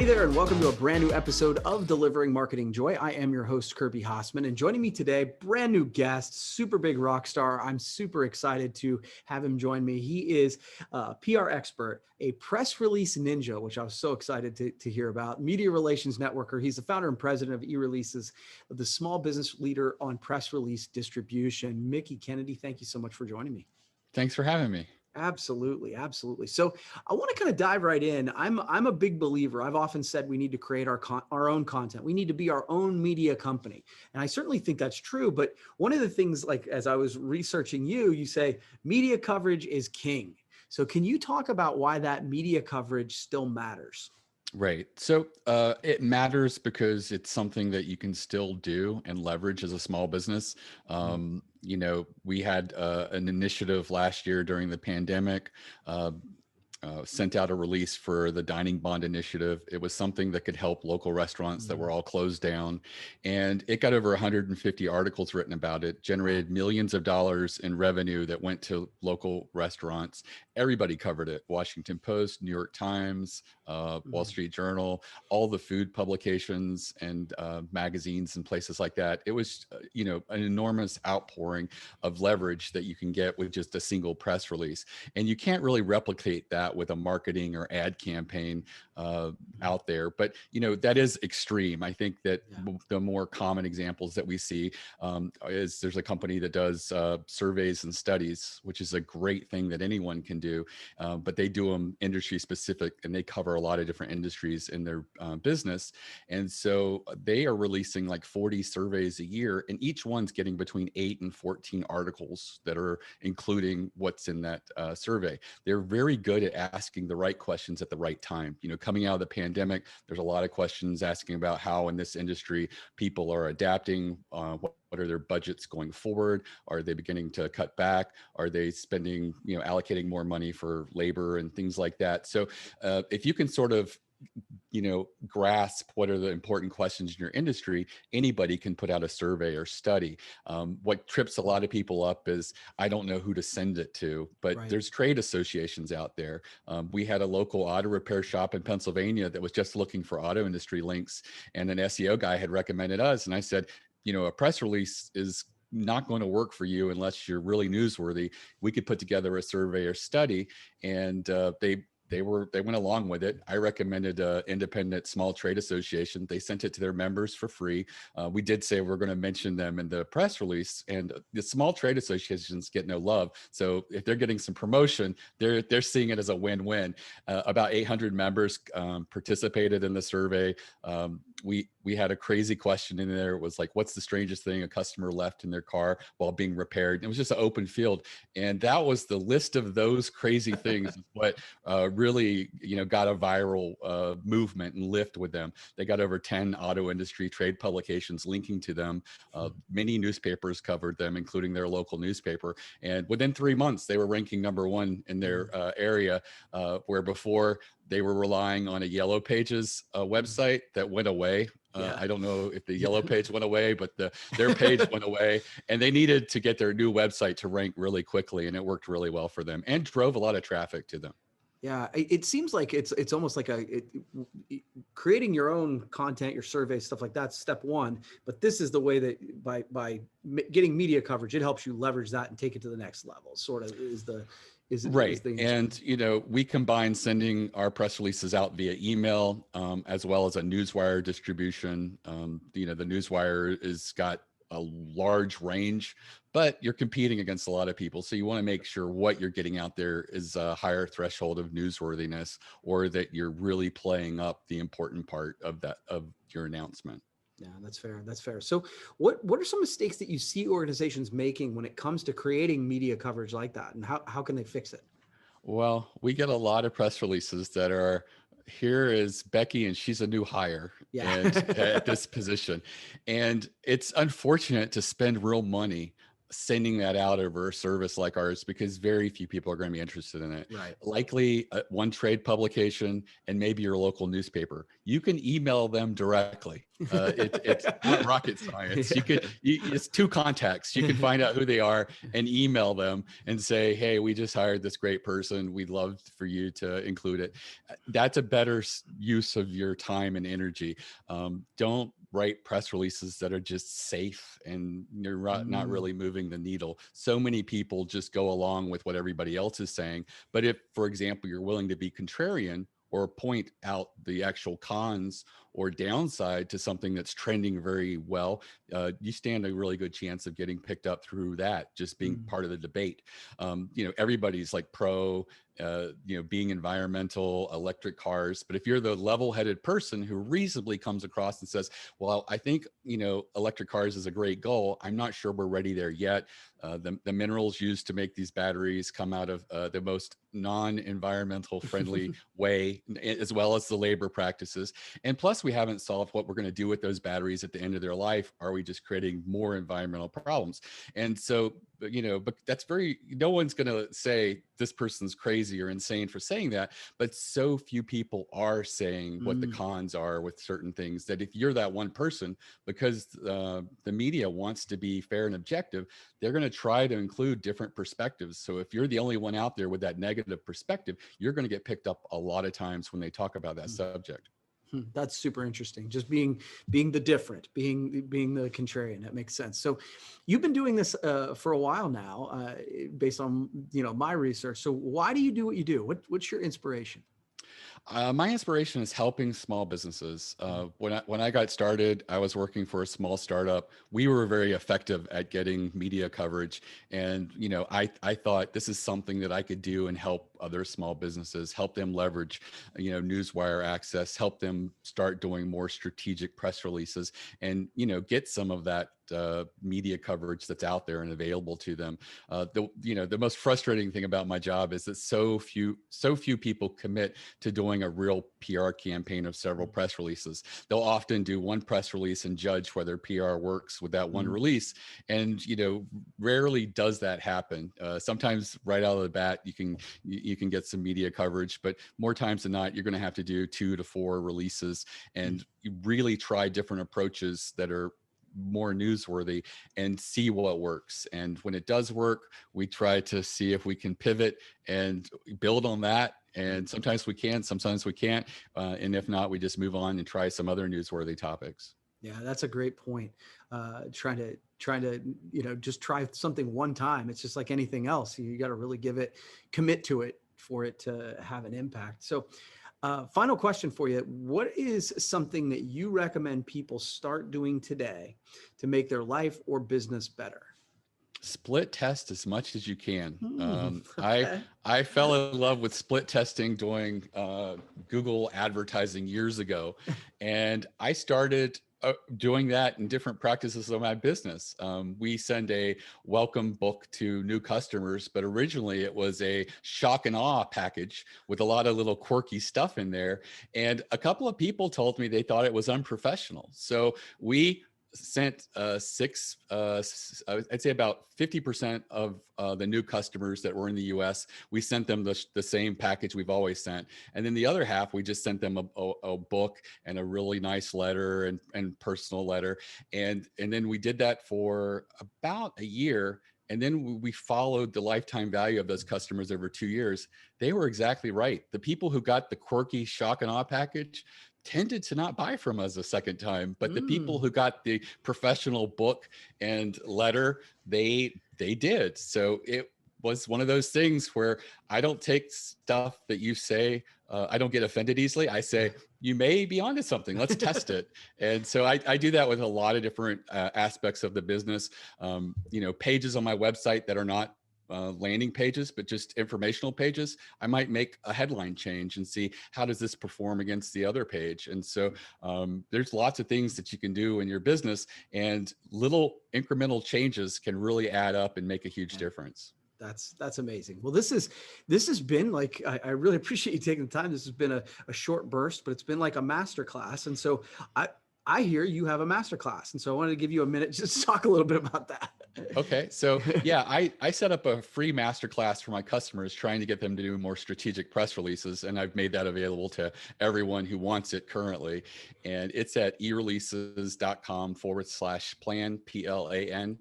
there, and welcome to a brand new episode of Delivering Marketing Joy. I am your host, Kirby Hasseman, and joining me today, brand new guest, super big rock star. I'm super excited to have him join me. He is a PR expert, a press release ninja, which I was so excited to hear about, media relations networker. He's the founder and president of eReleases, the small business leader on press release distribution. Mickie Kennedy, thank you so much for joining me. Thanks for having me. Absolutely. Absolutely. So I want to kind of dive right in. I'm a big believer. I've often said we need to create our own content. We need to be our own media company. And I certainly think that's true. But one of the things, like, as I was researching you say media coverage is king. So can you talk about why that media coverage still matters? Right. So it matters because it's something that you can still do and leverage as a small business. We had an initiative last year during the pandemic, sent out a release for the Dining Bond Initiative. It was something that could help local restaurants that were all closed down. And it got over 150 articles written about it, generated millions of dollars in revenue that went to local restaurants. Everybody covered it. Washington Post, New York Times, Wall Street Journal, all the food publications and magazines and places like that. It was, an enormous outpouring of leverage that you can get with just a single press release. And you can't really replicate that with a marketing or ad campaign out there. But, that is extreme. I think that the more common examples that we see is there's a company that does surveys and studies, which is a great thing that anyone can do. But they do them industry specific, and they cover a lot of different industries in their business. And so they are releasing like 40 surveys a year, and each one's getting between 8 and 14 articles that are including what's in that survey. They're very good at asking the right questions at the right time. Coming out of the pandemic, there's a lot of questions asking about how in this industry people are adapting, what are their budgets going forward? Are they beginning to cut back? Are they spending, allocating more money for labor and things like that? So if you can sort of grasp what are the important questions in your industry, anybody can put out a survey or study. What trips a lot of people up is, I don't know who to send it to, but there's trade associations out there. We had a local auto repair shop in Pennsylvania that was just looking for auto industry links, and an SEO guy had recommended us. And I said, a press release is not going to work for you unless you're really newsworthy. We could put together a survey or study, and they went along with it. I recommended an independent small trade association. They sent it to their members for free. We did say we're going to mention them in the press release, and the small trade associations get no love. So if they're getting some promotion, they're seeing it as a win-win. About 800 members participated in the survey. We had a crazy question in there. It was like, what's the strangest thing a customer left in their car while being repaired? And it was just an open field. And that was the list of those crazy things is what really, got a viral movement and lift with them. They got over 10 auto industry trade publications linking to them. Many newspapers covered them, including their local newspaper. And within 3 months, they were ranking #1 in their area, where before they were relying on a Yellow Pages website that went away. I don't know if the Yellow Page went away, but their page went away, and they needed to get their new website to rank really quickly, and it worked really well for them and drove a lot of traffic to them. Yeah, it seems like it's almost like creating your own content, your surveys, stuff like that's step one. But this is the way that by getting media coverage, it helps you leverage that and take it to the next level. Sort of is right. And we combine sending our press releases out via email, as well as a newswire distribution. The newswire is got a large range, but you're competing against a lot of people. So you want to make sure what you're getting out there is a higher threshold of newsworthiness, or that you're really playing up the important part of your announcement. Yeah, that's fair. That's fair. So what are some mistakes that you see organizations making when it comes to creating media coverage like that? And how can they fix it? Well, we get a lot of press releases that are, here is Becky and she's a new hire and at this position. And it's unfortunate to spend real money sending that out over a service like ours because very few people are going to be interested in it. Right. Likely one trade publication and maybe your local newspaper. You can email them directly. It's not rocket science. It's two contacts. You can find out who they are and email them and say, hey, we just hired this great person. We'd love for you to include it. That's a better use of your time and energy. Don't write press releases that are just safe and you're not really moving the needle. So many people just go along with what everybody else is saying. But if, for example, you're willing to be contrarian or point out the actual cons or downside to something that's trending very well, you stand a really good chance of getting picked up through that, just being part of the debate. Everybody's like pro, being environmental, electric cars. But if you're the level-headed person who reasonably comes across and says, well, I think, electric cars is a great goal. I'm not sure we're ready there yet. The minerals used to make these batteries come out of the most non-environmental friendly way, as well as the labor practices. And plus, we haven't solved what we're going to do with those batteries at the end of their life. Are we just creating more environmental problems? And so, but that's no one's going to say this person's crazy or insane for saying that. But so few people are saying what the cons are with certain things that if you're that one person, because the media wants to be fair and objective, they're going to try to include different perspectives. So if you're the only one out there with that negative perspective, you're going to get picked up a lot of times when they talk about that subject. That's super interesting. Just being the different, being the contrarian. That makes sense. So you've been doing this for a while now, based on my research. So why do you do what you do? What's your inspiration? My inspiration is helping small businesses. When I got started, I was working for a small startup. We were very effective at getting media coverage, and I thought this is something that I could do and help other small businesses, help them leverage, newswire access, help them start doing more strategic press releases, and get some of that media coverage that's out there and available to them. The most frustrating thing about my job is that so few people commit to doing a real PR campaign of several press releases. They'll often do one press release and judge whether PR works with that one release, and rarely does that happen. Sometimes right out of the bat you can get some media coverage, but more times than not you're going to have to do 2 to 4 releases and you really try different approaches that are more newsworthy and see what works. And when it does work, we try to see if we can pivot and build on that. And sometimes we can, sometimes we can't. And if not, we just move on and try some other newsworthy topics. Yeah, that's a great point. Trying to, just try something one time. It's just like anything else. You got to really commit to it for it to have an impact. So, final question for you. What is something that you recommend people start doing today to make their life or business better? Split test as much as you can. Okay. I fell in love with split testing doing Google advertising years ago, and I started doing that in different practices of my business. We send a welcome book to new customers, but originally it was a shock and awe package with a lot of little quirky stuff in there. And a couple of people told me they thought it was unprofessional. So we sent I'd say about 50% of the new customers that were in the US, we sent them the same package we've always sent. And then the other half, we just sent them a book and a really nice letter and personal letter. And then we did that for about a year. And then we followed the lifetime value of those customers over 2 years. They were exactly right. The people who got the quirky shock and awe package tended to not buy from us a second time, but the people who got the professional book and letter, they did. So it was one of those things where I don't take stuff that you say. I don't get offended easily. I say, you may be onto something. Let's test it. And so I do that with a lot of different aspects of the business. Pages on my website that are not landing pages, but just informational pages, I might make a headline change and see how does this perform against the other page. And so there's lots of things that you can do in your business, and little incremental changes can really add up and make a huge difference. That's amazing. Well, this has been like, I really appreciate you taking the time. This has been a short burst, but it's been like a masterclass. And so I hear you have a masterclass. And so I wanted to give you a minute just to talk a little bit about that. Okay. So yeah, I set up a free masterclass for my customers trying to get them to do more strategic press releases. And I've made that available to everyone who wants it currently. And it's at ereleases.com/plan, PLAN.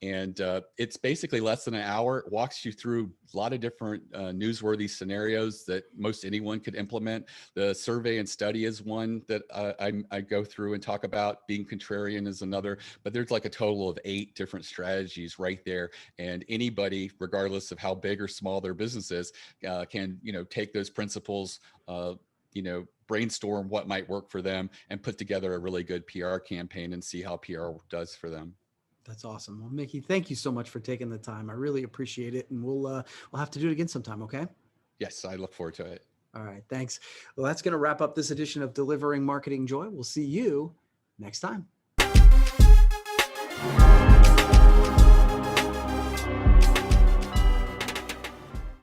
And it's basically less than an hour. It walks you through a lot of different newsworthy scenarios that most anyone could implement. The survey and study is one that I go through and talk about. Being contrarian is another, but there's like a total of 8 different strategies right there. And anybody, regardless of how big or small their business is, can, take those principles, brainstorm what might work for them and put together a really good PR campaign and see how PR does for them. That's awesome. Well, Mickie, thank you so much for taking the time. I really appreciate it, and we'll have to do it again sometime. Okay. Yes, I look forward to it. All right. Thanks. Well, that's going to wrap up this edition of Delivering Marketing Joy. We'll see you next time.